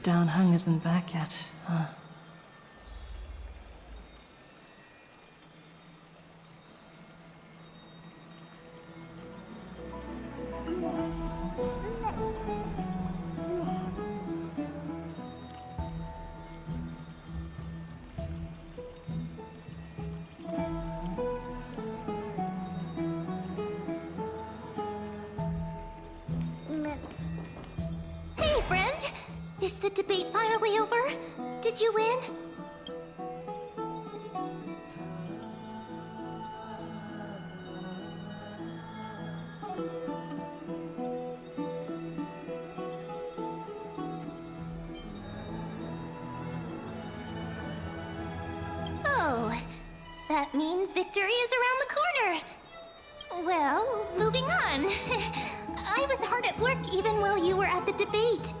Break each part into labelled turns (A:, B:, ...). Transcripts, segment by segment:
A: Downhung isn't back yet, huh?
B: Hey, friend! Is the debate finally over? Did you win? Oh, that means victory is around the corner. Well, moving on. I was hard at work even while you were at the debate.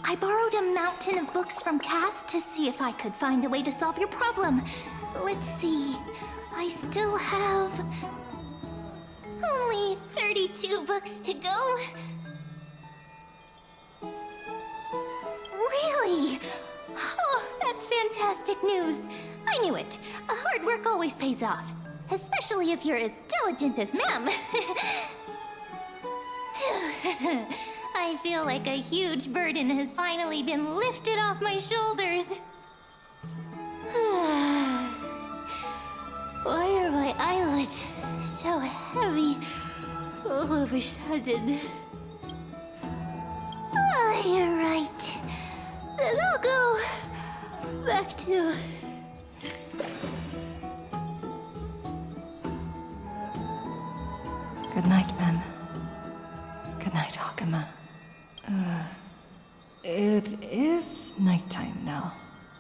B: I borrowed a mountain of books from Cass to see if I could find a way to solve your problem. Let's see. I still have only 32 books to go. Really? Oh, that's fantastic news. I knew it. Hard work always pays off. Especially if you're as diligent as ma'am. I feel like a huge burden has finally been lifted off my shoulders. Why are my eyelids so heavy all of a sudden? Oh, you're right. Then I'll go back to...
A: Good night, ma'am. Good night, Hakama. It is nighttime now,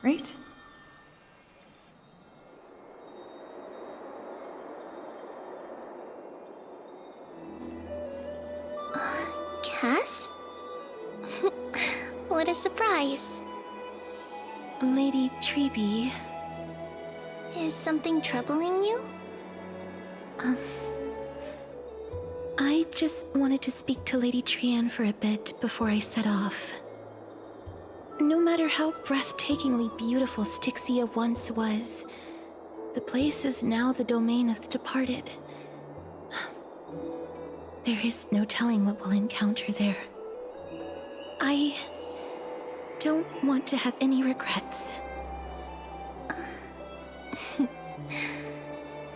A: right?
B: Cass? What a surprise.
C: Lady Treeby.
B: Is something troubling you?
C: I just wanted to speak to Lady Trian for a bit before I set off. No matter how breathtakingly beautiful Styxia once was, the place is now the domain of the departed. There is no telling what we'll encounter there. I don't want to have any regrets.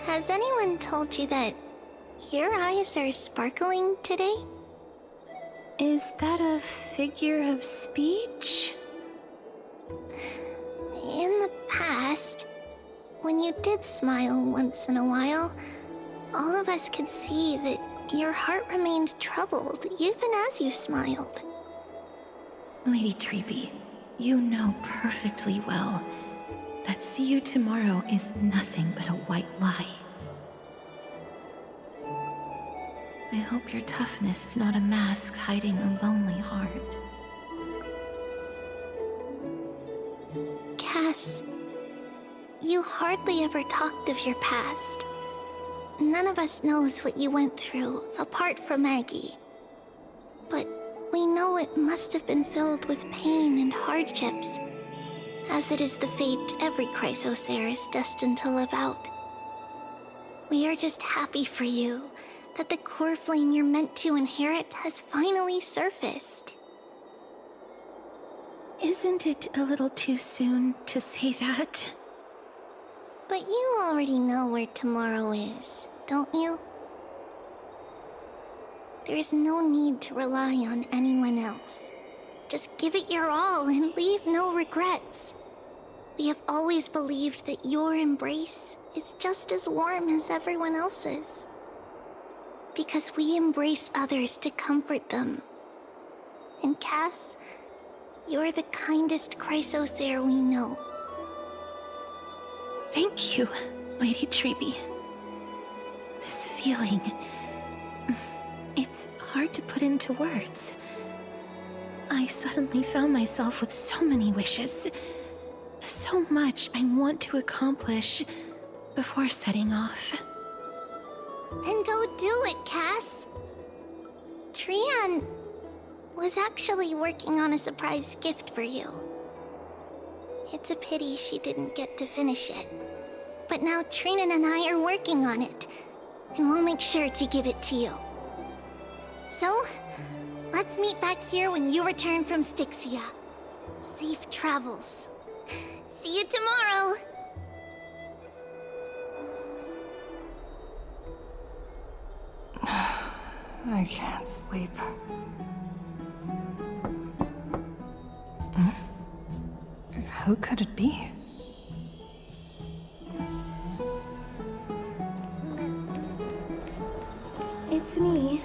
B: Has anyone told you that your eyes are sparkling today?
C: Is that a figure of speech?
B: In the past, when you did smile once in a while, all of us could see that your heart remained troubled even as you smiled.
C: Lady Treeby, you know perfectly well that see you tomorrow is nothing but a white lie. I hope your toughness is not a mask hiding a lonely heart.
B: Cass, you hardly ever talked of your past. None of us knows what you went through, apart from Maggie. But we know it must have been filled with pain and hardships, as it is the fate every Chrysosaur is destined to live out. We are just happy for you that the core flame you're meant to inherit has finally surfaced.
C: Isn't it a little too soon to say that?
B: But you already know where tomorrow is, don't you? There is no need to rely on anyone else. Just give it your all and leave no regrets. We have always believed that your embrace is just as warm as everyone else's. Because we embrace others to comfort them. And Cass, you're the kindest Chrysosaur we know.
C: Thank you, Lady Treeby. This feeling... it's hard to put into words. I suddenly found myself with so many wishes. So much I want to accomplish before setting off.
B: Then go do it, Cass. Trian, was actually working on a surprise gift for you. It's a pity she didn't get to finish it. But now Trinan and I are working on it, and we'll make sure to give it to you. So, let's meet back here when you return from Styxia. Safe travels. See you tomorrow!
A: I can't sleep. Who could it be?
C: It's me.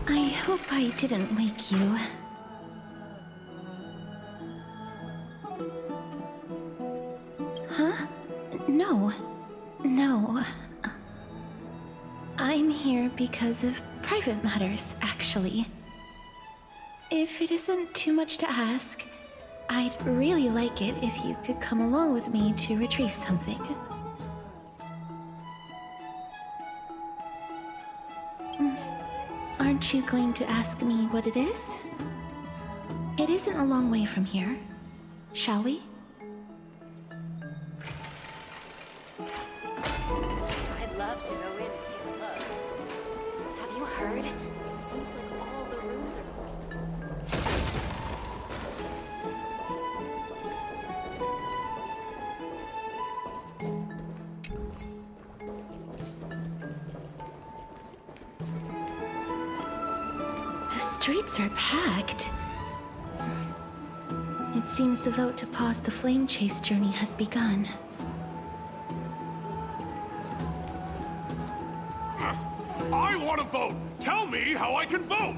C: I hope I didn't wake you. Huh? No. No. I'm here because of private matters, actually. If it isn't too much to ask, I'd really like it if you could come along with me to retrieve something. Aren't you going to ask me what it is? It isn't a long way from here. Shall we?
D: I'd love to go in and take a look. Have you heard? It seems like all the rooms are full.
C: The streets are packed. It seems the vote to pause the flame chase journey has begun.
E: I want to vote! Tell me how I can vote!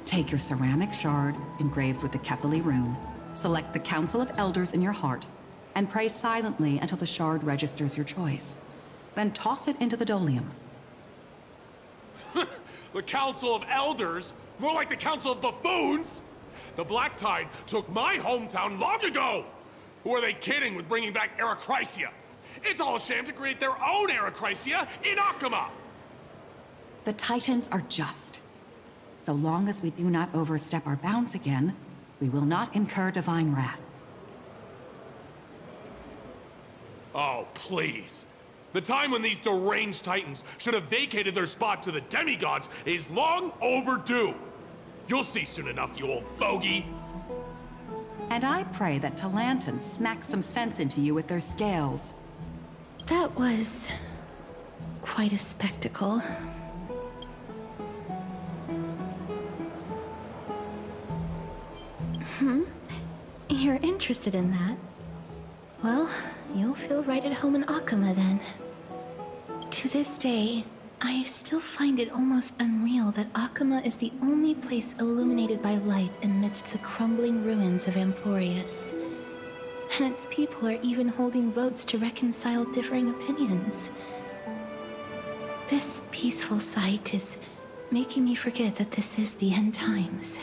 F: Take your ceramic shard, engraved with the Kefali rune, select the Council of Elders in your heart, and pray silently until the shard registers your choice. Then toss it into the Dolium.
E: The Council of Elders? More like the Council of Buffoons! The Black Tide took my hometown long ago! Who are they kidding with bringing back Erechrysia? It's all a sham to create their own Erechrysia in Akama!
F: The Titans are just. So long as we do not overstep our bounds again, we will not incur divine wrath.
E: Oh, please. The time when these deranged Titans should have vacated their spot to the demigods is long overdue. You'll see soon enough, you old bogey.
F: And I pray that Talanton smacks some sense into you with their scales.
C: That was quite a spectacle. You're interested in that? Well, you'll feel right at home in Akama then. To this day, I still find it almost unreal that Akama is the only place illuminated by light amidst the crumbling ruins of Amphorius. And its people are even holding votes to reconcile differing opinions. This peaceful sight is making me forget that this is the end times.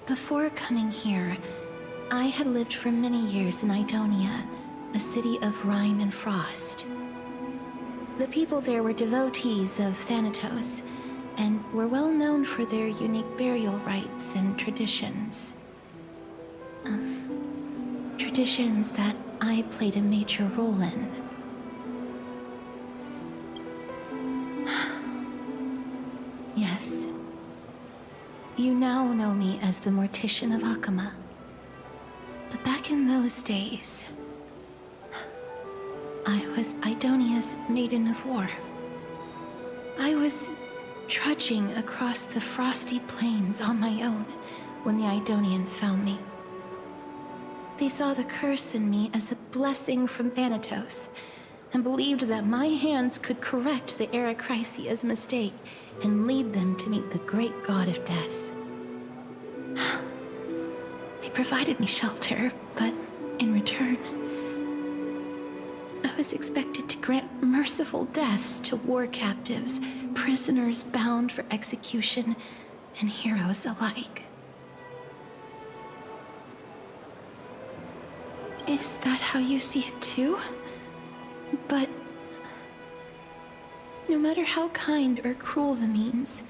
C: Before coming here, I had lived for many years in Idonia, a city of rime and frost. The people there were devotees of Thanatos, and were well known for their unique burial rites and traditions. Traditions that I played a major role in. Yes. You now know me as the Mortician of Akama. But back in those days, I was Idonia's Maiden of War. I was trudging across the frosty plains on my own when the Idonians found me. They saw the curse in me as a blessing from Thanatos, and believed that my hands could correct the Erechrysia's mistake and lead them to meet the great god of death. They provided me shelter, but in return, a was expected to grant merciful deaths to war captives, prisoners bound for execution, and heroes alike. Is that how you see it too? But no matter how kind or cruel the means,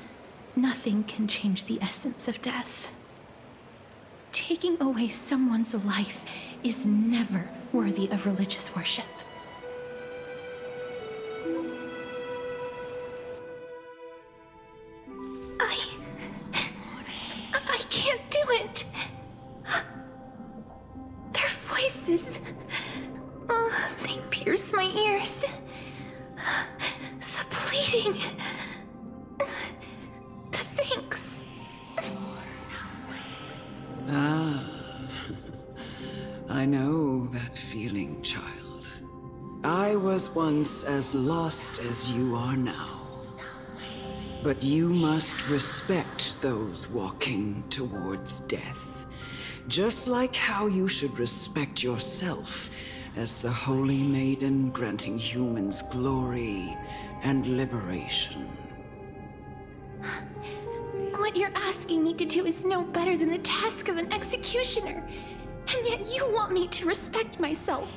C: nothing can change the essence of death. Taking away someone's life is never worthy of religious worship. I can't do it. Their voices, they pierce my ears. The pleading, the thanks.
G: I know that feeling, child. I was once as lost as you are now. But you must respect those walking towards death. Just like how you should respect yourself as the Holy Maiden granting humans glory and liberation.
C: What you're asking me to do is no better than the task of an executioner. And yet you want me to respect myself.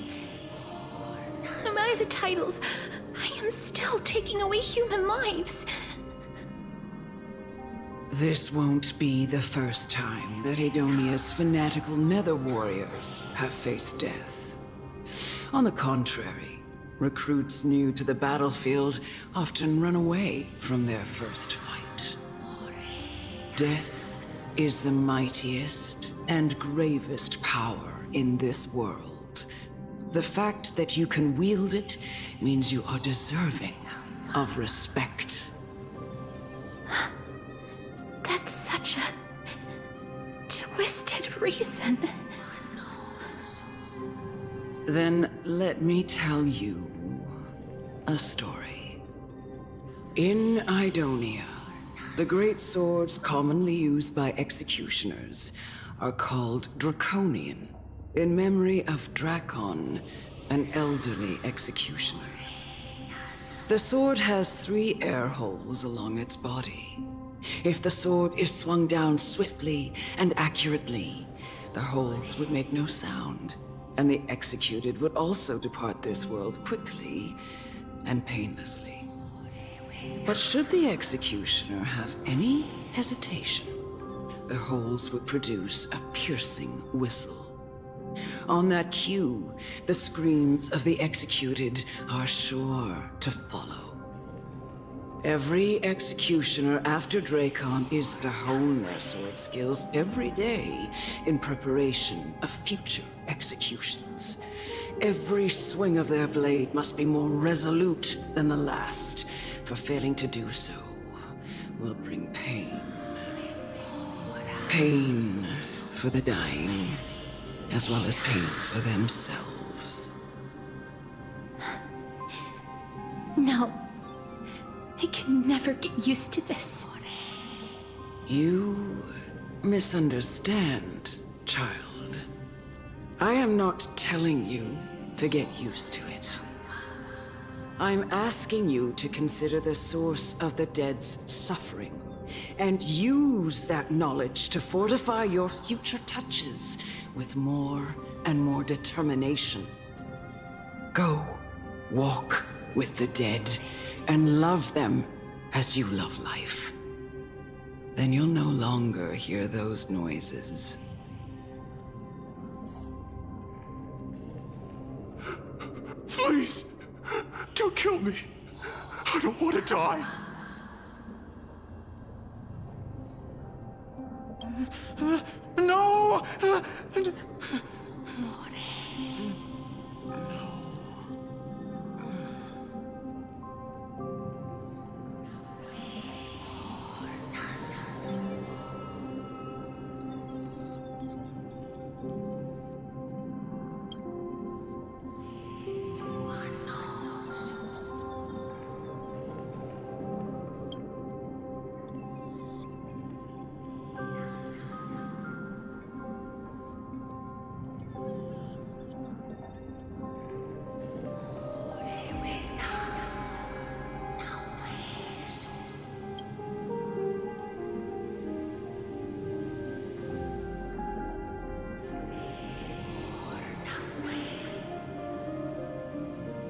C: No matter the titles, I am still taking away human lives.
G: This won't be the first time that Edonia's fanatical nether warriors have faced death. On the contrary, recruits new to the battlefield often run away from their first fight. Death is the mightiest and gravest power in this world. The fact that you can wield it means you are deserving of respect.
C: That's such a twisted reason.
G: Then let me tell you a story. In Idonia, the great swords commonly used by executioners are called Draconian, in memory of Drakon, an elderly executioner. The sword has 3 air holes along its body. If the sword is swung down swiftly and accurately, the holes would make no sound, and the executed would also depart this world quickly and painlessly. But should the executioner have any hesitation, the holes would produce a piercing whistle. On that cue, the screams of the executed are sure to follow. Every executioner after Drakon is to hone their sword skills every day in preparation of future executions. Every swing of their blade must be more resolute than the last, for failing to do so will bring pain. Pain for the dying, as well as pain for themselves.
C: No. I can never get used to this.
G: You misunderstand, child. I am not telling you to get used to it. I'm asking you to consider the source of the dead's suffering, and use that knowledge to fortify your future touches with more and more determination. Go, walk with the dead, and love them as you love life. Then you'll no longer hear those noises.
E: Please, don't kill me. I don't want to die. No!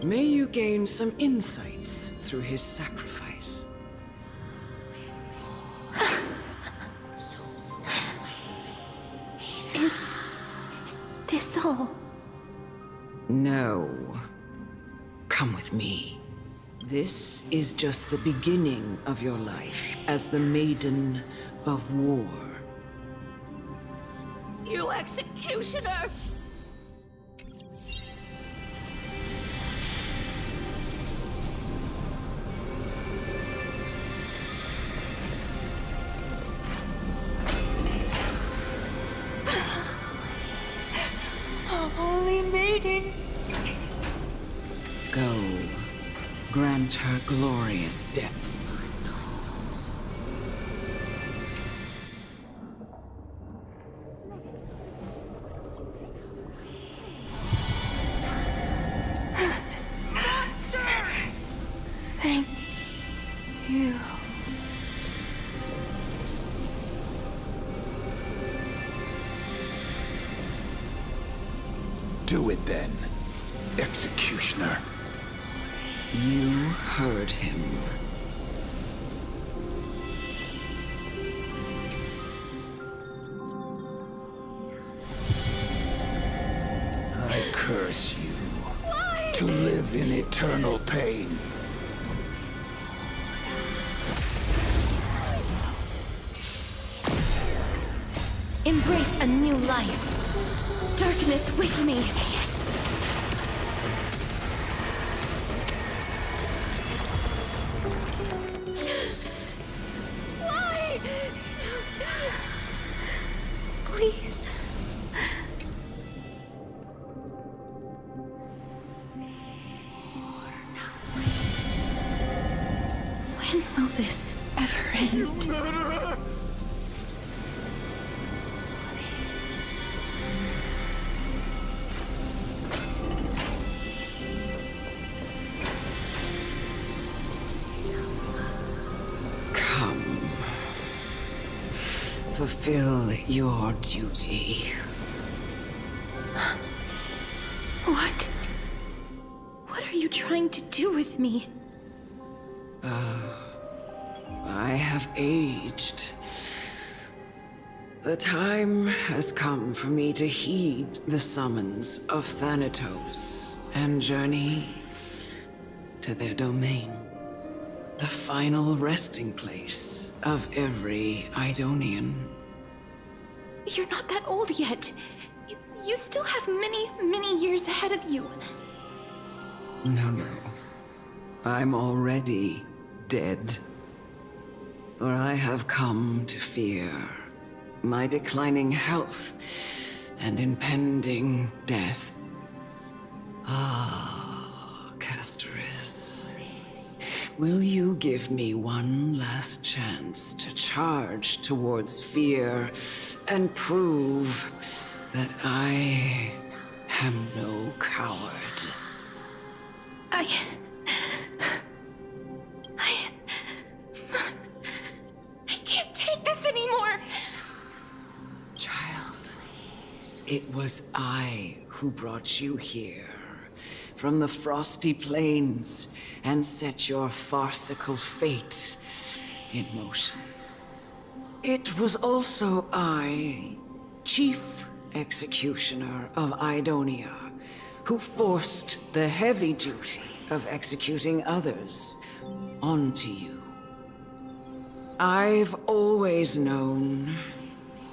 G: May you gain some insights through his sacrifice.
C: Is this all?
G: No. Come with me. This is just the beginning of your life as the Maiden of War.
C: You executioner!
A: Holy Maiden!
G: Go. Grant her glorious death.
A: Thank you.
H: Do it then, executioner.
G: You heard him.
H: I curse you to live in eternal pain.
C: Embrace a new life. Darkness with me. Why? Please. When will this ever end?
G: Come. Fulfill your duty.
C: What? What are you trying to do with me?
G: I have aged. The time has come for me to heed the summons of Thanatos and journey to their domain. The final resting place of every Idonian.
C: You're not that old yet. You still have many, many years ahead of you.
G: No. I'm already dead. For I have come to fear my declining health and impending death. Ah, Castoris. Will you give me one last chance to charge towards fear and prove that I am no coward?
C: I can't take this anymore!
G: Child, it was I who brought you here from the frosty plains and set your farcical fate in motion. It was also I, Chief Executioner of Idonia, who forced the heavy duty of executing others onto you. I've always known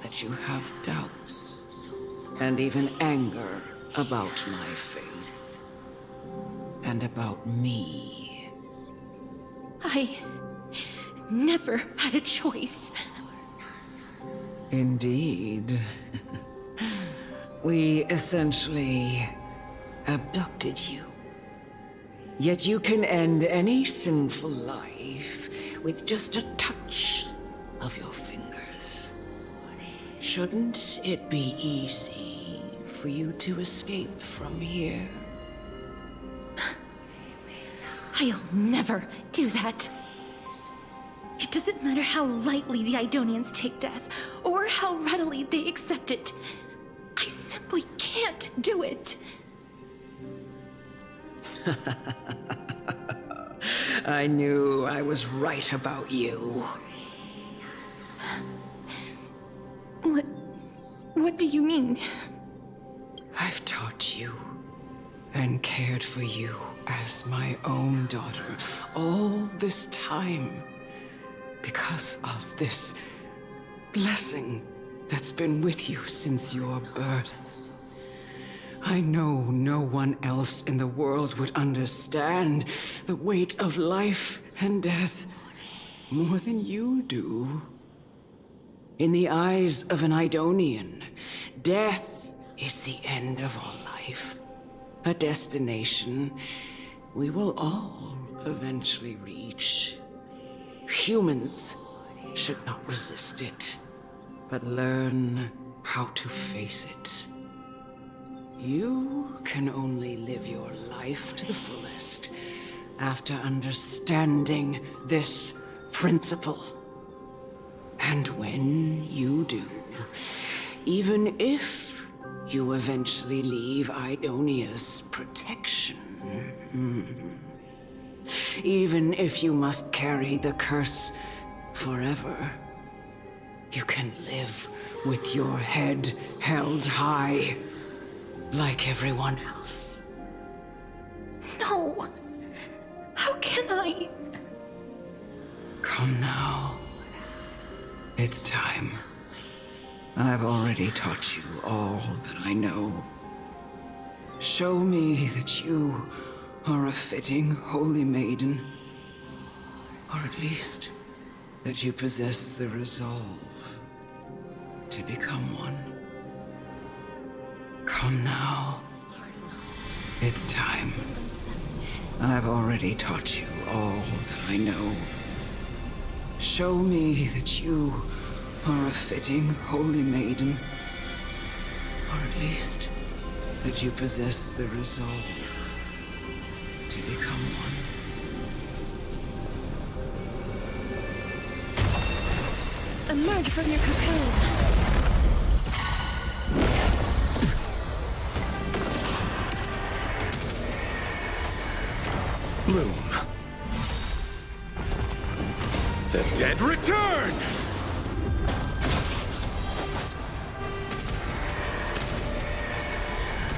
G: that you have doubts and even anger about my faith and about me.
C: I never had a choice.
G: Indeed. We essentially abducted you. Yet you can end any sinful life with just a touch of your fingers. Shouldn't it be easy for you to escape from here?
C: I'll never do that. It doesn't matter how lightly the Idonians take death, or how readily they accept it. I simply can't do it.
G: I knew I was right about you.
C: What do you mean?
G: I've taught you and cared for you as my own daughter all this time because of this blessing that's been with you since your birth. I know no one else in the world would understand the weight of life and death more than you do. In the eyes of an Idonian, death is the end of all life. A destination we will all eventually reach. Humans should not resist it, but learn how to face it. You can only live your life to the fullest after understanding this principle. And when you do, even if you eventually leave Idonia's protection, even if you must carry the curse forever, you can live with your head held high, like everyone else.
C: No! How can I?
G: Come now. It's time. I've already taught you all that I know. Show me that you are a fitting holy maiden, or at least that you possess the resolve to become one. Come now. It's time. I've already taught you all that I know. Show me that you are a fitting holy maiden, or at least that you possess the resolve to become one.
C: Emerge from your cocoon!
E: Bloom. The dead return!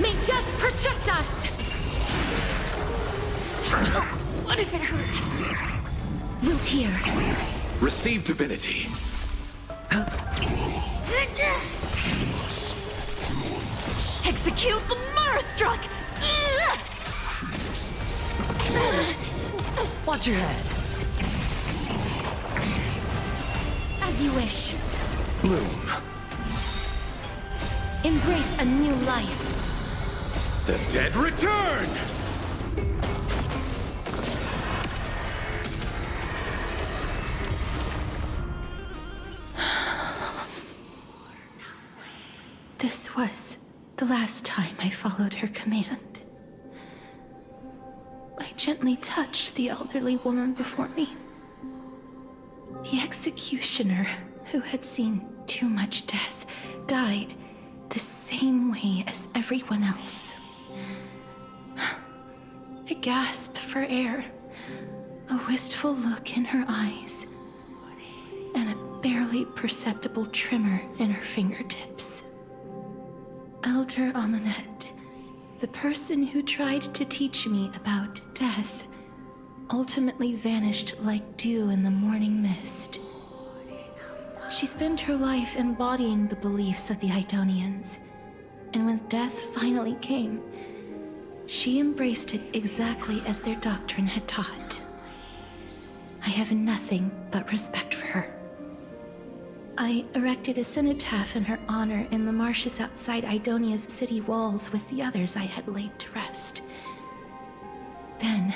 C: May death protect us! Oh, what if it hurt? Wilt here.
E: Receive divinity.
C: Execute the Marastruck!
I: Watch your head.
C: As you wish.
E: Bloom.
C: Embrace a new life.
E: The dead return!
C: This was the last time I followed her command. I gently touched the elderly woman before me. The executioner, who had seen too much death, died the same way as everyone else. A gasp for air, a wistful look in her eyes, and a barely perceptible tremor in her fingertips. Elder Amunet, the person who tried to teach me about death, ultimately vanished like dew in the morning mist. She spent her life embodying the beliefs of the Idonians, and when death finally came, she embraced it exactly as their doctrine had taught. I have nothing but respect for her. I erected a cenotaph in her honor in the marshes outside Idonia's city walls with the others I had laid to rest. Then,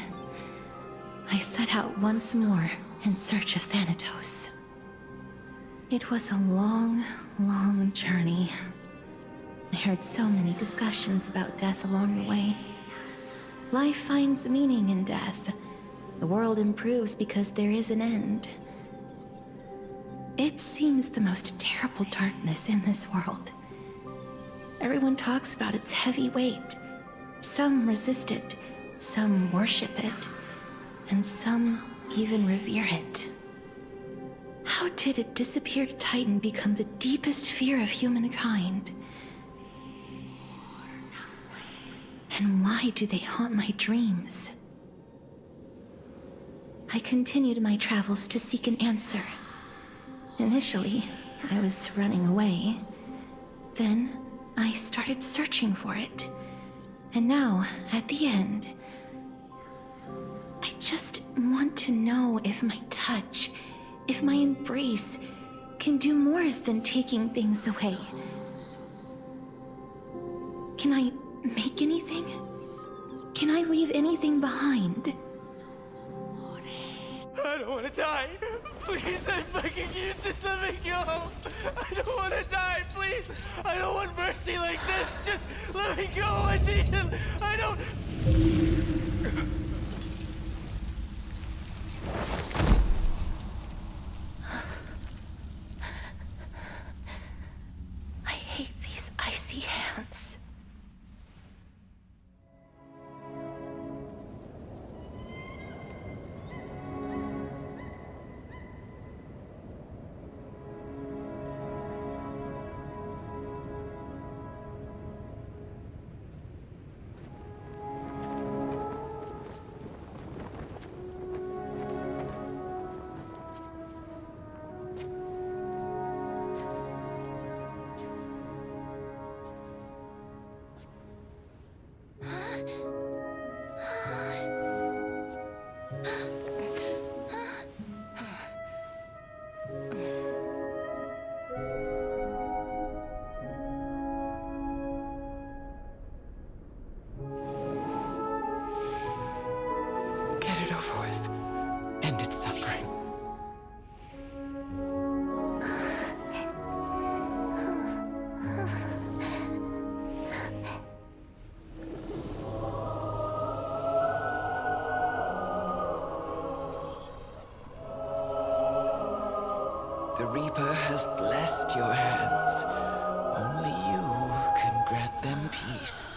C: I set out once more in search of Thanatos. It was a long, long journey. I heard so many discussions about death along the way. Life finds meaning in death. The world improves because there is an end. It seems the most terrible darkness in this world. Everyone talks about its heavy weight. Some resist it, Some worship it, and some even revere it. How did a disappeared titan become the deepest fear of humankind? And why do they haunt my dreams? I continued my travels to seek an answer. Initially, I was running away. Then, I started searching for it. And now, at the end, I just want to know if my touch, if my embrace, can do more than taking things away. Can I make anything? Can I leave anything behind?
I: I don't want to die. Please, I'm begging you, just let me go. I don't want to die, please. I don't want mercy like this. Just let me go. I need it. I don't...
C: I hate these icy hands.
I: Get it over with. End its suffering. The Reaper has blessed your hands. Only you can grant them peace.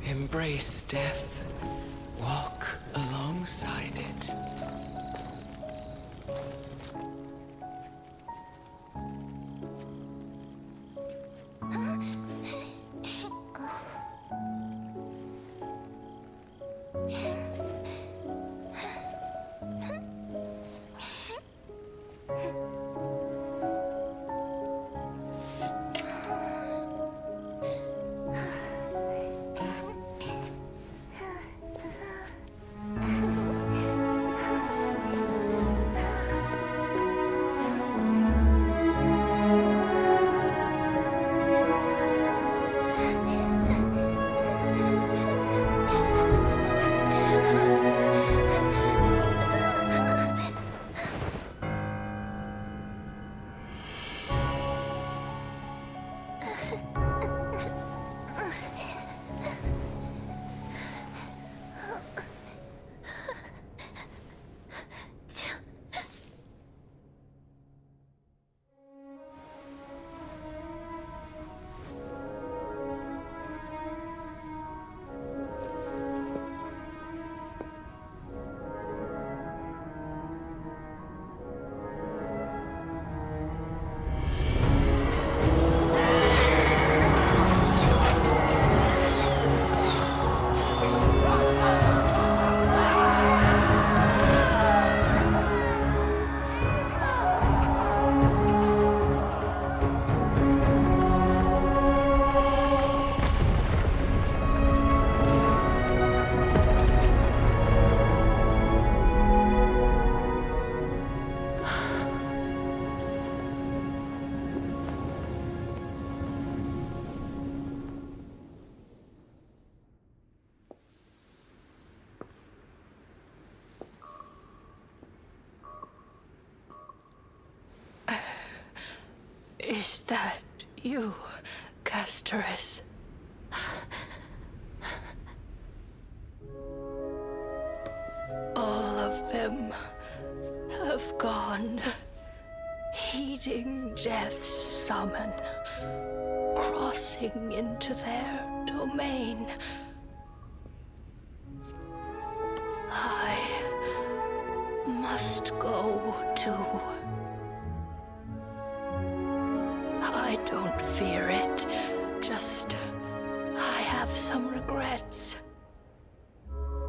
I: Embrace death. Walk alongside it.
J: Is that you, Casteress? All of them have gone, heeding death's summon, crossing into their domain. I must go too. I don't fear it, just I have some regrets.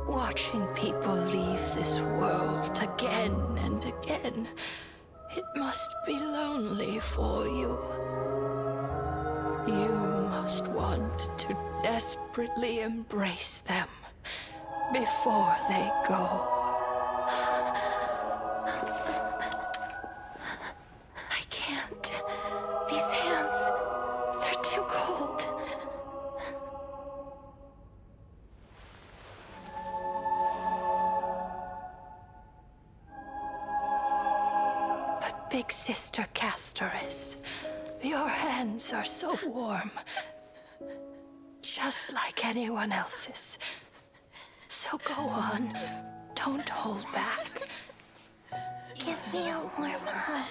J: Watching people leave this world again and again, it must be lonely for you. You must want to desperately embrace them before they go.
C: I can't. These hands, they're too cold.
J: But Big Sister Casteress, your hands are so warm. Just like anyone else's. So go on. Don't hold back.
B: Give me a warm hug.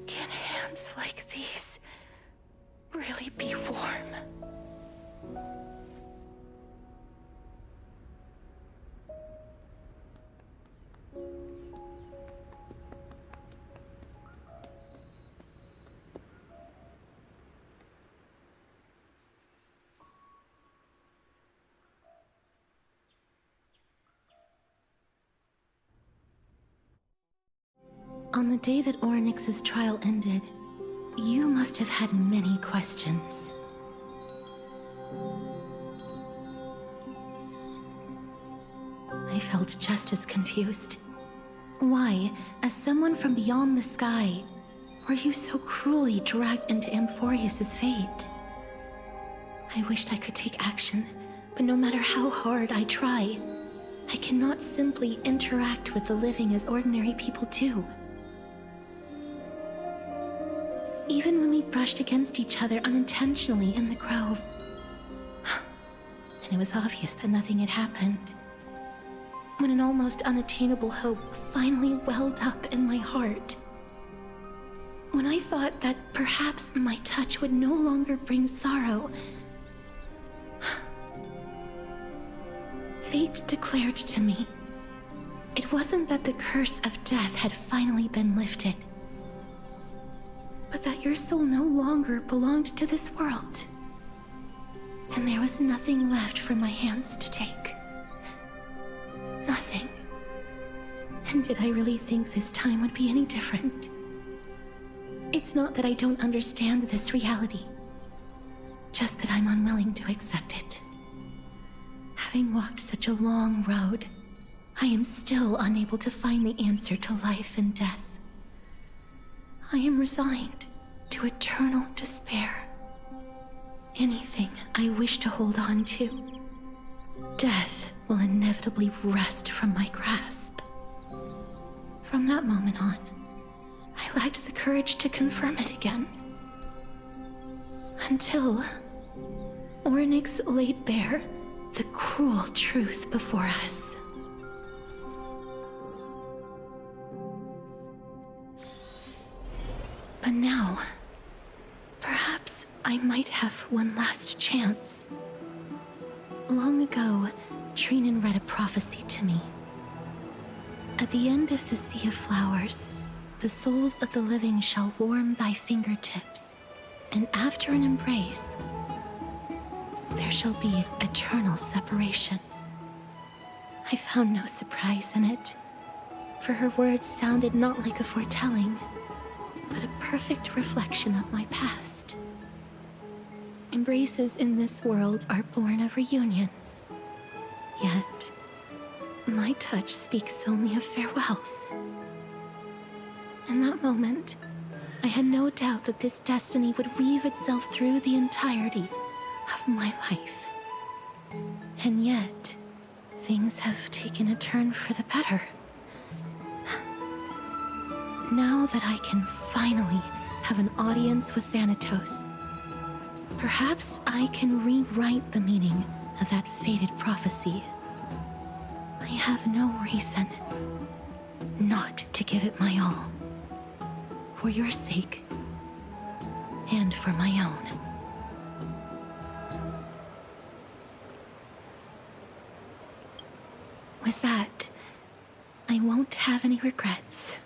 C: Can hands like these really be warm? On the day that Oryx's trial ended, you must have had many questions. I felt just as confused. Why, as someone from beyond the sky, were you so cruelly dragged into Amphorius's fate? I wished I could take action, but no matter how hard I try, I cannot simply interact with the living as ordinary people do. Even when we brushed against each other unintentionally in the grove, and it was obvious that nothing had happened, when an almost unattainable hope finally welled up in my heart, when I thought that perhaps my touch would no longer bring sorrow, fate declared to me, it wasn't that the curse of death had finally been lifted, but that your soul no longer belonged to this world, and there was nothing left for my hands to take. Nothing. And did I really think this time would be any different? It's not that I don't understand this reality, just that I'm unwilling to accept it. Having walked such a long road, I am still unable to find the answer to life and death. I am resigned to eternal despair. Anything I wish to hold on to, death will inevitably wrest from my grasp. From that moment on, I lacked the courage to confirm it again. Until Oryx laid bare the cruel truth before us. But now, perhaps I might have one last chance. Long ago, Trinan read a prophecy to me. At the end of the Sea of Flowers, the souls of the living shall warm thy fingertips, and after an embrace, there shall be eternal separation. I found no surprise in it, for her words sounded not like a foretelling, but a perfect reflection of my past. Embraces in this world are born of reunions, yet my touch speaks only of farewells. In that moment, I had no doubt that this destiny would weave itself through the entirety of my life. And yet, things have taken a turn for the better. Now that I can finally have an audience with Thanatos, perhaps I can rewrite the meaning of that fated prophecy. I have no reason not to give it my all. For your sake, and for my own. With that, I won't have any regrets.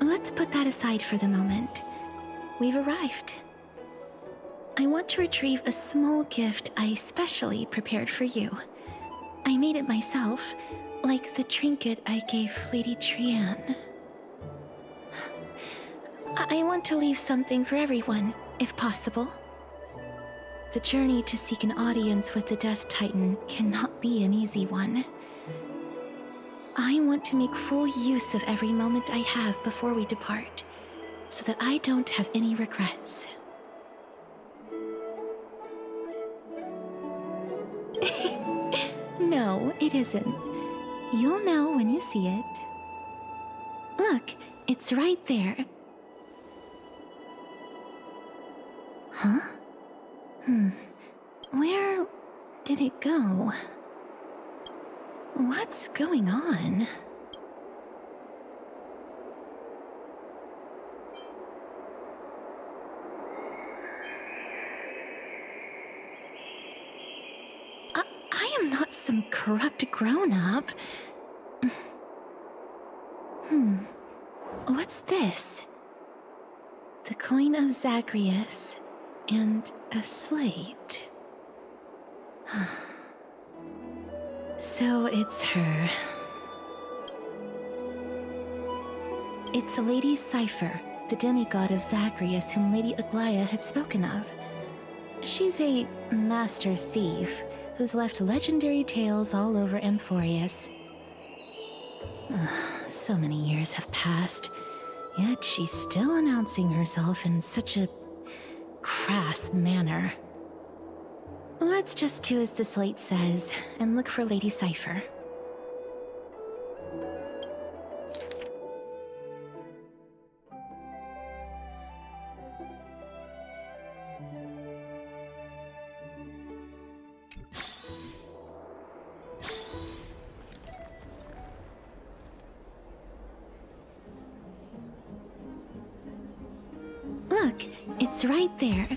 C: Let's put that aside for the moment. We've arrived. I want to retrieve a small gift I specially prepared for you. I made it myself, like the trinket I gave Lady Trian. I want to leave something for everyone, if possible. The journey to seek an audience with the Death Titan cannot be an easy one. I want to make full use of every moment I have before we depart, so that I don't have any regrets. No, it isn't. You'll know when you see it. Look, it's right there. Huh? Where did it go? What's going on? I am not some corrupt grown-up. What's this? The coin of Zagreus and a slate. So it's her. It's Lady Cypher, the demigod of Zagreus whom Lady Aglaia had spoken of. She's a master thief who's left legendary tales all over Amphorius. So many years have passed, yet she's still announcing herself in such a crass manner. Let's just do as the slate says and look for Lady Cypher. Look, it's right there.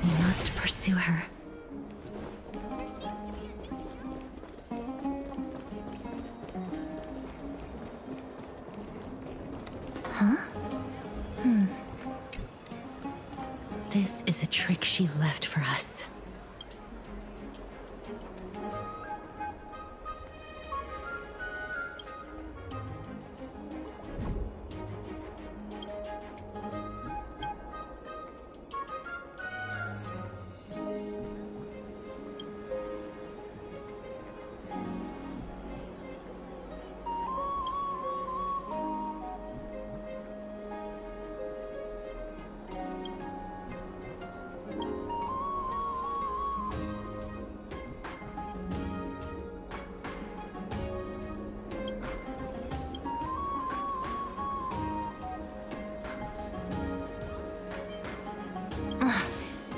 C: We must pursue her. Huh? This is a trick she left for us.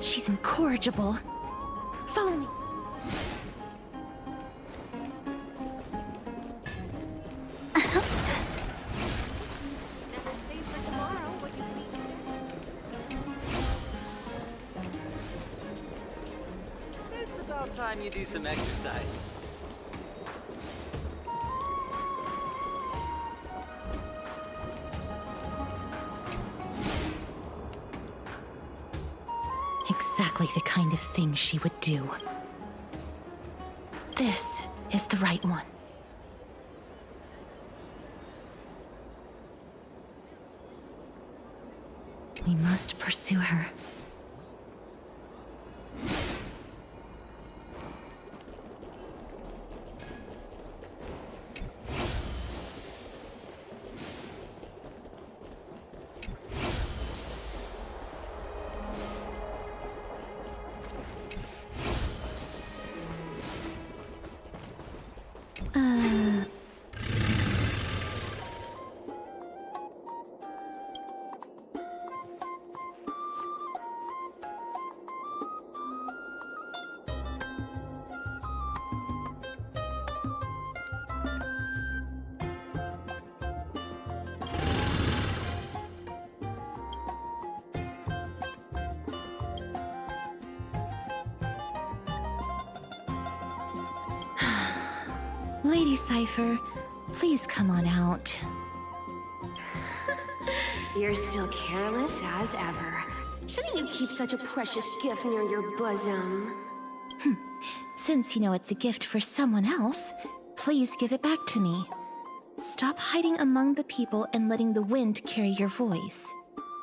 C: She's incorrigible. Follow me.
D: Never save for tomorrow what you can eat.
K: It's about time you do some exercise.
C: Exactly the kind of thing she would do. This is the right one. We must pursue her. Lady Cypher, please come on out.
L: You're still careless as ever. Shouldn't you keep such a precious gift near your bosom?
C: Since you know it's a gift for someone else, please give it back to me. Stop hiding among the people and letting the wind carry your voice.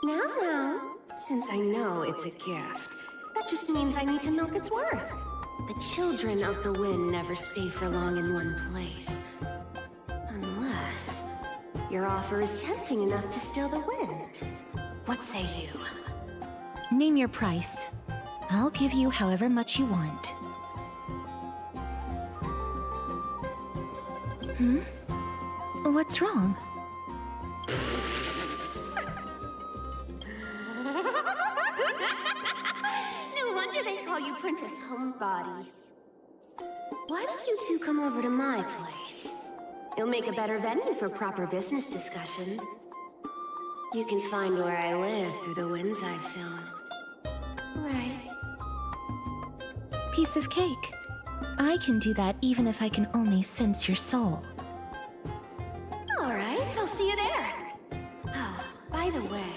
L: Now, since I know it's a gift, that just means I need to milk its worth. The children of the wind never stay for long in one place. Unless your offer is tempting enough to steal the wind. What say you?
C: Name your price. I'll give you however much you want. What's wrong?
L: No wonder they call you Princess Homebody. Why don't you two come over to my place? It'll make a better venue for proper business discussions. You can find where I live through the winds I've sown. Right.
C: Piece of cake. I can do that even if I can only sense your soul.
L: All right, I'll see you there. Oh, by the way,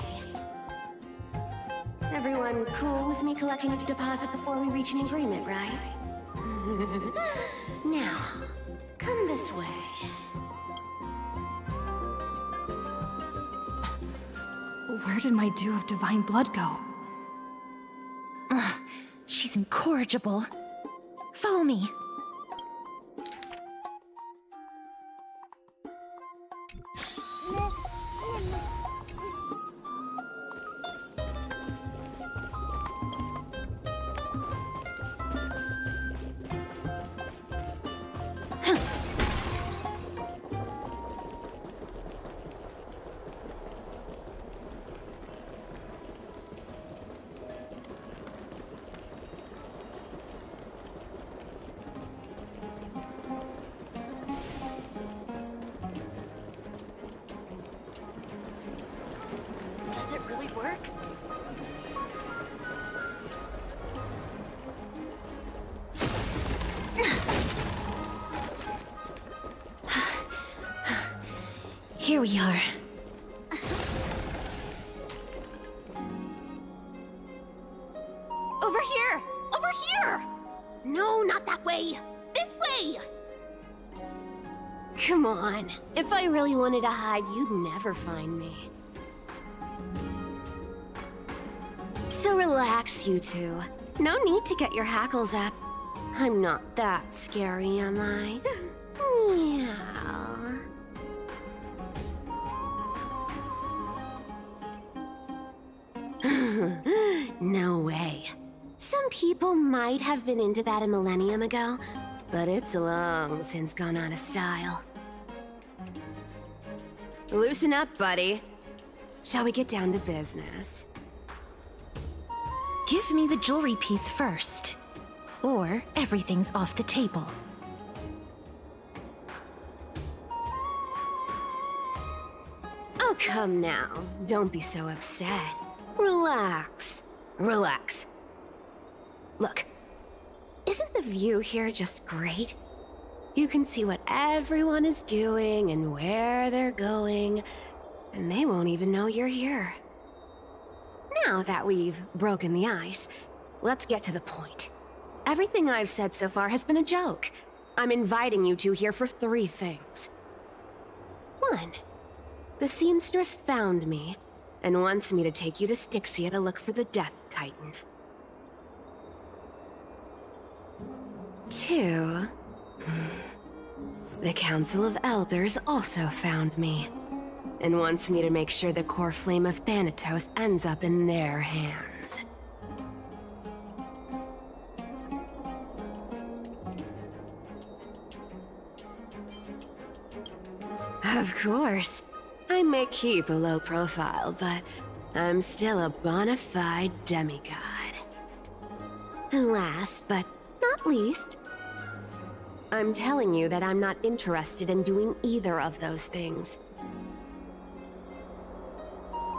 L: Everyone cool with me collecting a deposit before we reach an agreement, right? Now, come this way.
A: Where did my dew of divine blood go?
C: Ugh, she's incorrigible. Follow me.
D: Does it really work?
C: Here we are.
L: Over here! Over here! No, not that way! This way! Come on. If I really wanted to hide, you'd never find me. So relax, you two. No need to get your hackles up. I'm not that scary, am I? Meow. No way. Some people might have been into that a millennium ago, but it's long since gone out of style. Loosen up, buddy. Shall we get down to business?
C: Give me the jewelry piece first, or everything's off the table.
L: Oh, come now. Don't be so upset. Relax. Relax. Look, isn't the view here just great? You can see what everyone is doing and where they're going, and they won't even know you're here. Now that we've broken the ice, let's get to the point. Everything I've said so far has been a joke. I'm inviting you two here for 3 things. 1. The seamstress found me and wants me to take you to Styxia to look for the Death Titan. 2. The Council of Elders also found me and wants me to make sure the core flame of Thanatos ends up in their hands. Of course. I may keep a low profile, but I'm still a bona fide demigod. And last, but not least, I'm telling you that I'm not interested in doing either of those things.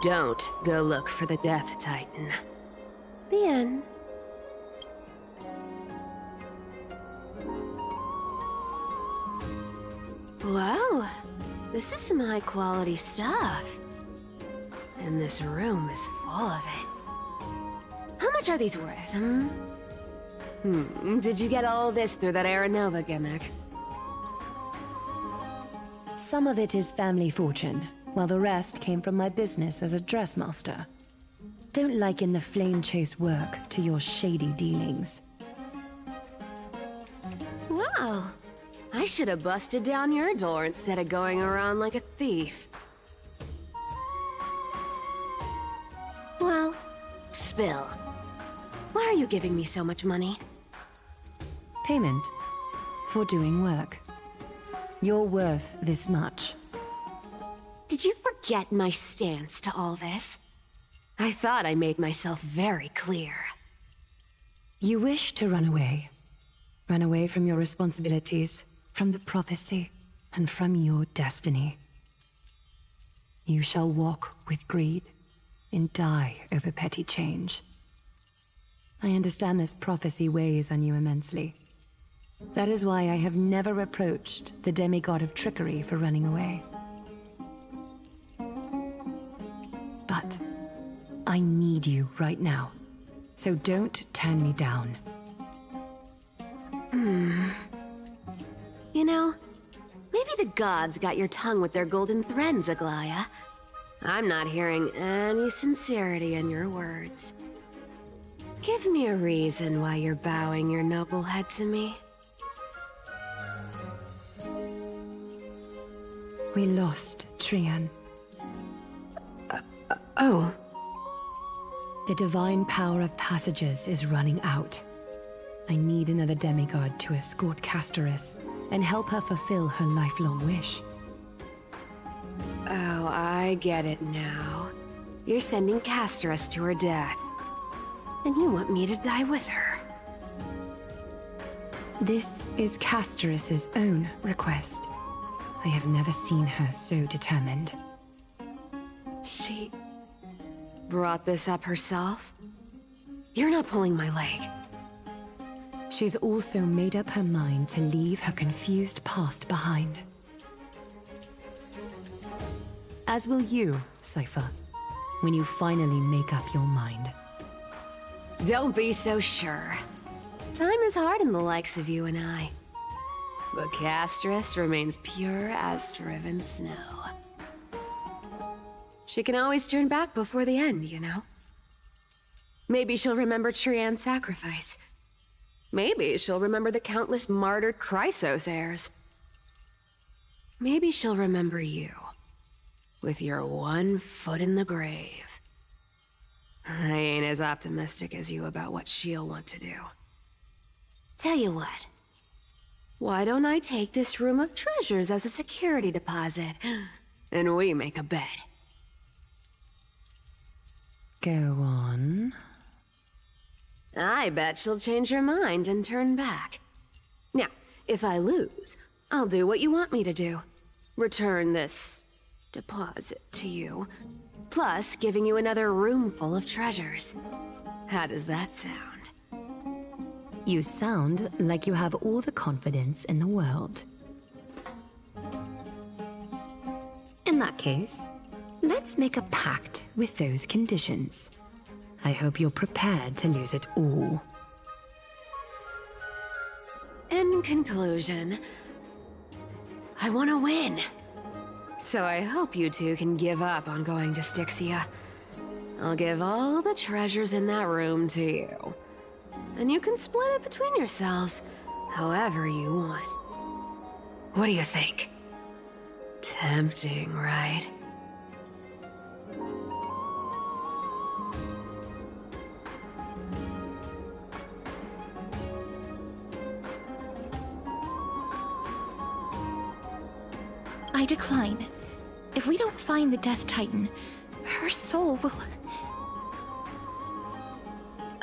L: Don't go look for the Death Titan. The end. Wow, this is some high-quality stuff. And this room is full of it. How much are these worth, did you get all this through that Aranova gimmick?
M: Some of it is family fortune, while the rest came from my business as a dressmaster. Don't liken the flame chase work to your shady dealings.
L: Wow. I should have busted down your door instead of going around like a thief. Well, spill. Why are you giving me so much money?
M: Payment for doing work. You're worth this much.
L: Did you forget my stance to all this? I thought I made myself very clear.
M: You wish to run away. Run away from your responsibilities, from the prophecy, and from your destiny. You shall walk with greed and die over petty change. I understand this prophecy weighs on you immensely. That is why I have never reproached the demigod of trickery for running away. But I need you right now. So don't turn me down.
L: You know, maybe the gods got your tongue with their golden threads, Aglaya. I'm not hearing any sincerity in your words. Give me a reason why you're bowing your noble head to me.
M: We lost Trian.
L: Oh.
M: The divine power of passages is running out. I need another demigod to escort Castoris and help her fulfill her lifelong wish.
L: Oh, I get it now. You're sending Castoris to her death. And you want me to die with her.
M: This is Castoris's own request. I have never seen her so determined.
L: She brought this up herself? You're not pulling my leg.
M: She's also made up her mind to leave her confused past behind. As will you, Cypher, when you finally make up your mind.
L: Don't be so sure. Time is hard in the likes of you and I. But Castoris remains pure as driven snow. She can always turn back before the end, you know? Maybe she'll remember Trian's sacrifice. Maybe she'll remember the countless martyred Chrysos heirs. Maybe she'll remember you, with your one foot in the grave. I ain't as optimistic as you about what she'll want to do. Tell you what. Why don't I take this room of treasures as a security deposit, and we make a bet?
M: Go on.
L: I bet she'll change her mind and turn back. Now, if I lose, I'll do what you want me to do. Return this deposit to you, plus giving you another room full of treasures. How does that sound?
M: You sound like you have all the confidence in the world. In that case, let's make a pact with those conditions. I hope you're prepared to lose it all.
L: In conclusion, I want to win. So I hope you two can give up on going to Styxia. I'll give all the treasures in that room to you. And you can split it between yourselves, however you want. What do you think? Tempting, right?
C: I decline. If we don't find the Death Titan, her soul will...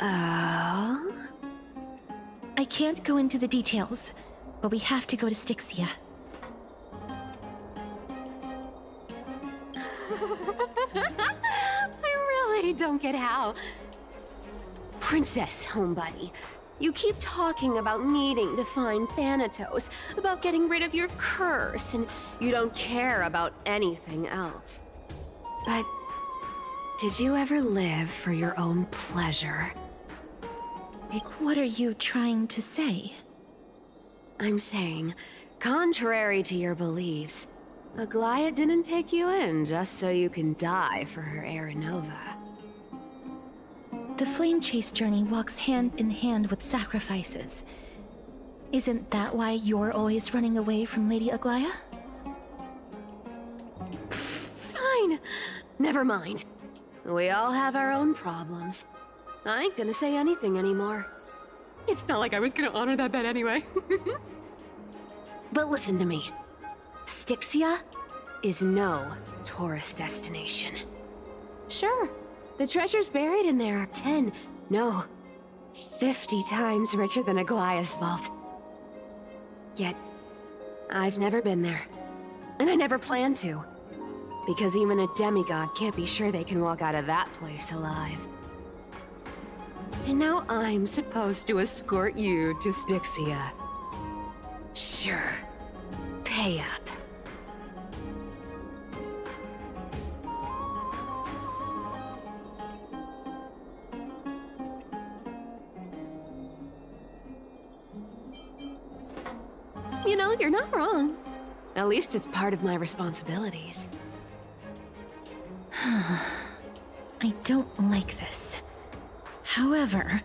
L: Oh?
C: I can't go into the details, but we have to go to Styxia.
L: I really don't get how. Princess, homebuddy, you keep talking about needing to find Thanatos, about getting rid of your curse, and you don't care about anything else. But did you ever live for your own pleasure?
C: What are you trying to say?
L: I'm saying, contrary to your beliefs, Aglaya didn't take you in just so you can die for her Aranova.
C: The Flame Chase journey walks hand in hand with sacrifices. Isn't that why you're always running away from Lady Aglaya?
L: Fine. Never mind. We all have our own problems. I ain't gonna say anything anymore. It's not like I was gonna honor that bet anyway. But listen to me. Styxia is no tourist destination. Sure, the treasures buried in there are 10, no, 50 times richer than Aglaya's vault. Yet, I've never been there. And I never plan to. Because even a demigod can't be sure they can walk out of that place alive. And now I'm supposed to escort you to Styxia. Sure. Pay up. You know, you're not wrong. At least it's part of my responsibilities.
C: I don't like this. However,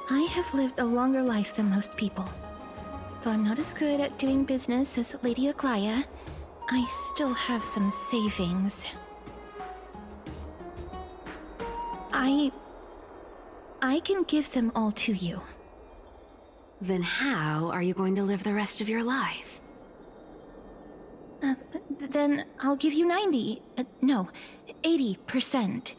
C: I have lived a longer life than most people. Though I'm not as good at doing business as Lady Aglaya, I still have some savings. I can give them all to you.
L: Then how are you going to live the rest of your life?
C: Then I'll give you 90. No, 80%.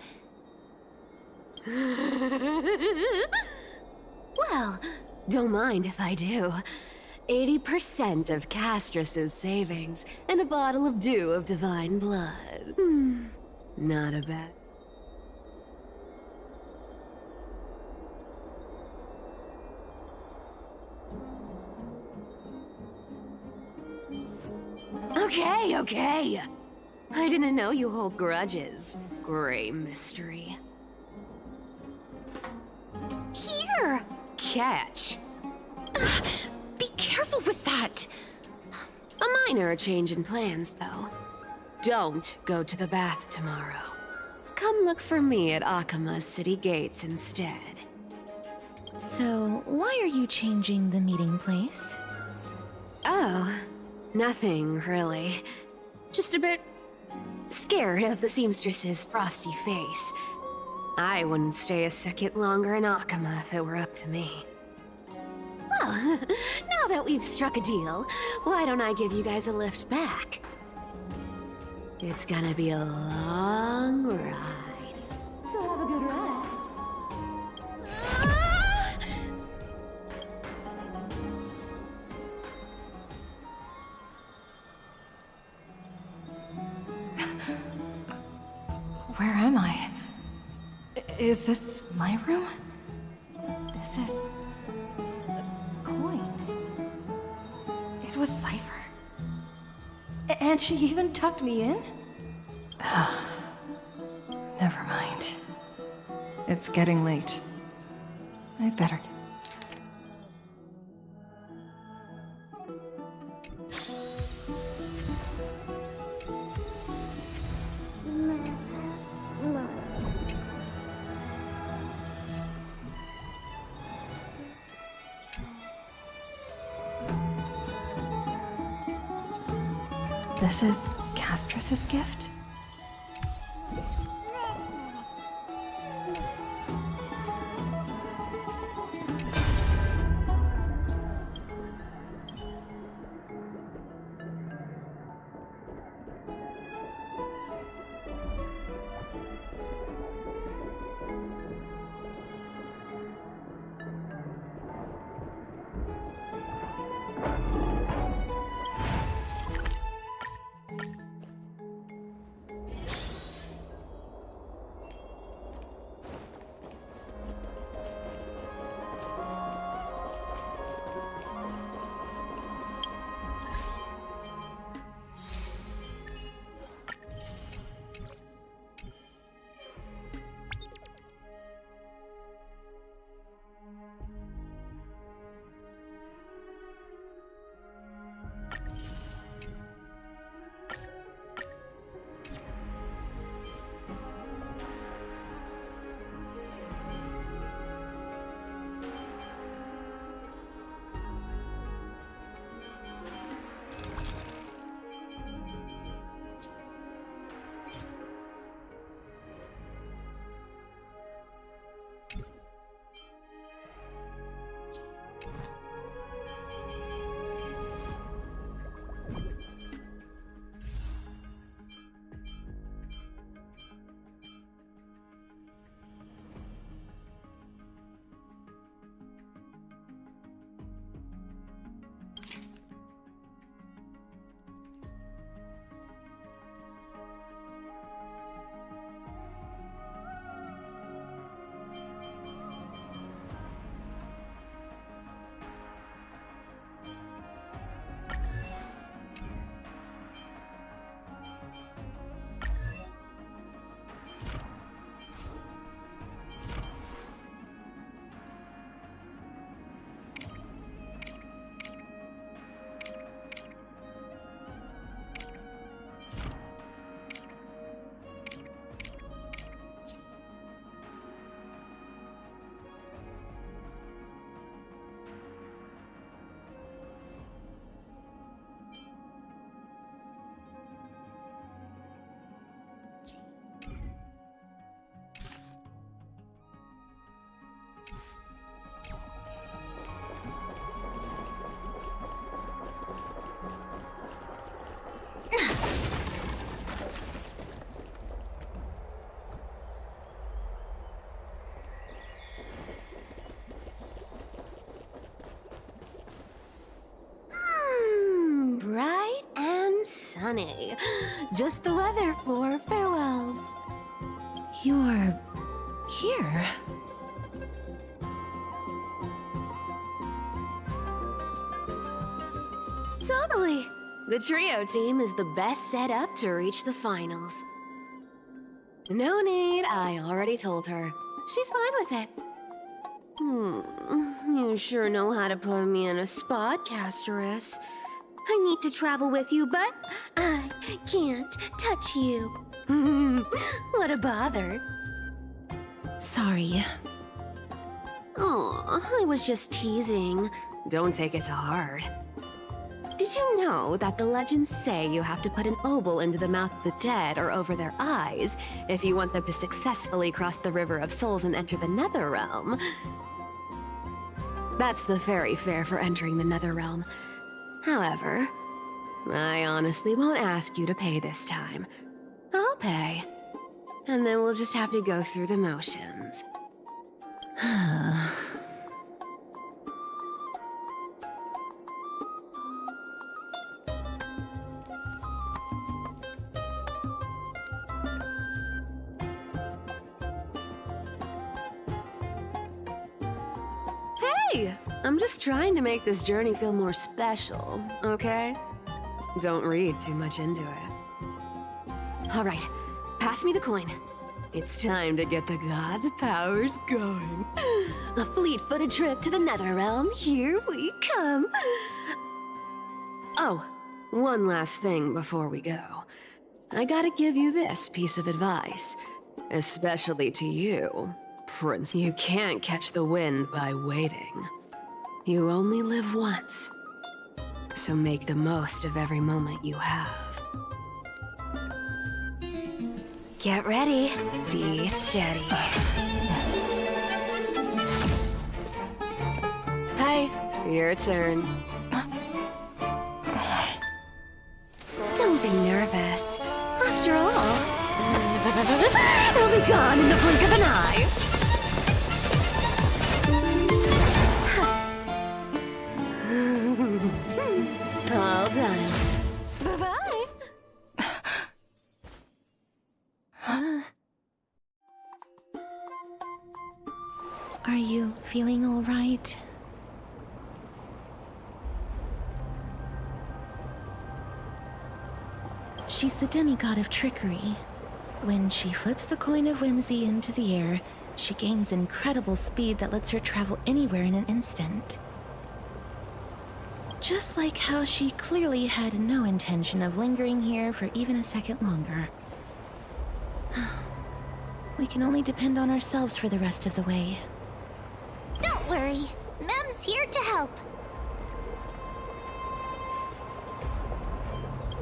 L: Well, don't mind if I do. 80% of Castrus's savings and a bottle of dew of divine blood. Not a bad. Okay. I didn't know you hold grudges, Gray Mystery. Here! Catch.
C: Be careful with that!
L: A minor change in plans, though. Don't go to the bath tomorrow. Come look for me at Akama's city gates instead.
C: So, why are you changing the meeting place?
L: Oh, nothing, really. Just a bit scared of the seamstress's frosty face. I wouldn't stay a second longer in Akama if it were up to me. Well, now that we've struck a deal, why don't I give you guys a lift back? It's gonna be a long ride. So have a good rest.
A: Where am I? Is this my room? This is a coin. It was Cypher. And she even tucked me in? Never mind. It's getting late. I'd better get... This is Castrus's gift?
L: honey. Just the weather for farewells.
C: You're here.
L: Totally. The trio team is the best set up to reach the finals. No need, I already told her. She's fine with it. You sure know how to put me in a spot, Casterus. I need to travel with you, but I can't touch you. What a bother.
C: Sorry.
L: Aw, I was just teasing. Don't take it to heart. Did you know that the legends say you have to put an obol into the mouth of the dead or over their eyes if you want them to successfully cross the River of Souls and enter the Netherrealm? That's the fairy fare for entering the Netherrealm. However, I honestly won't ask you to pay this time. I'll pay. And then we'll just have to go through the motions. Hey! I'm just trying to make this journey feel more special, okay? Don't read too much into it. Alright, pass me the coin. It's time to get the gods' powers going. A fleet-footed trip to the Netherrealm, here we come. Oh, one last thing before we go. I gotta give you this piece of advice, especially to you, Prince. You can't catch the wind by waiting. You only live once, so make the most of every moment you have. Get ready, be steady. Hey, your turn. Don't be nervous. After all, it'll be gone in the blink of an eye. All done. Bye-bye.
C: Are you feeling all right? She's the demigod of trickery. When she flips the coin of whimsy into the air, she gains incredible speed that lets her travel anywhere in an instant. Just like how she clearly had no intention of lingering here for even a second longer. We can only depend on ourselves for the rest of the way.
B: Don't worry. Mem's here to help.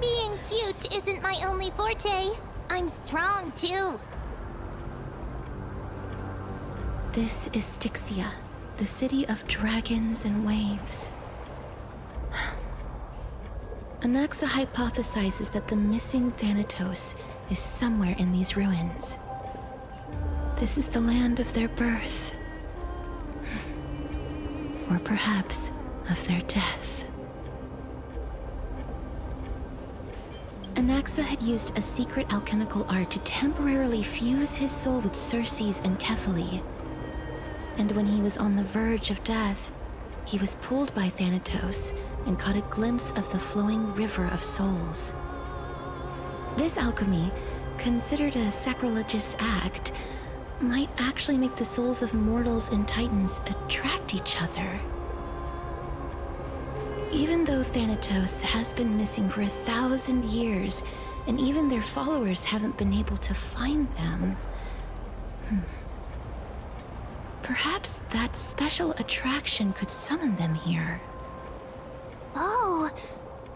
B: Being cute isn't my only forte. I'm strong, too.
C: This is Styxia, the city of dragons and waves. Anaxa hypothesizes that the missing Thanatos is somewhere in these ruins. This is the land of their birth. Or perhaps of their death. Anaxa had used a secret alchemical art to temporarily fuse his soul with Circe's and Kefali. And when he was on the verge of death, he was pulled by Thanatos and caught a glimpse of the flowing river of souls. This alchemy, considered a sacrilegious act, might actually make the souls of mortals and titans attract each other. Even though Thanatos has been missing for 1,000 years, and even their followers haven't been able to find them, perhaps that special attraction could summon them here.
B: Oh,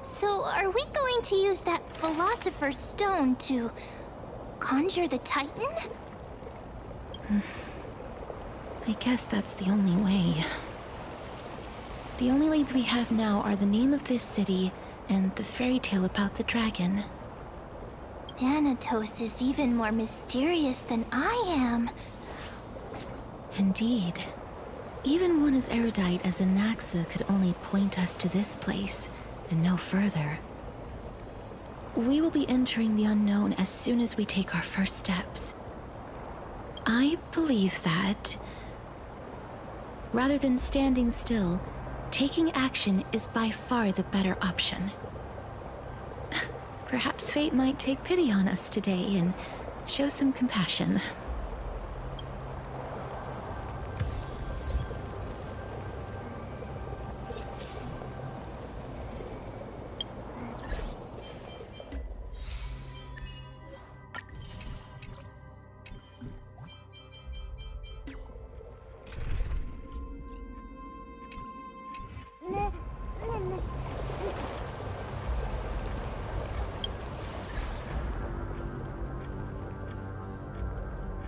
B: so are we going to use that Philosopher's Stone to conjure the Titan?
C: I guess that's the only way. The only leads we have now are the name of this city and the fairy tale about the dragon.
B: Thanatos is even more mysterious than I am.
C: Indeed. Even one as erudite as Anaxa could only point us to this place, and no further. we will be entering the unknown as soon as we take our first steps. I believe that, rather than standing still, taking action is by far the better option. Perhaps fate might take pity on us today and show some compassion.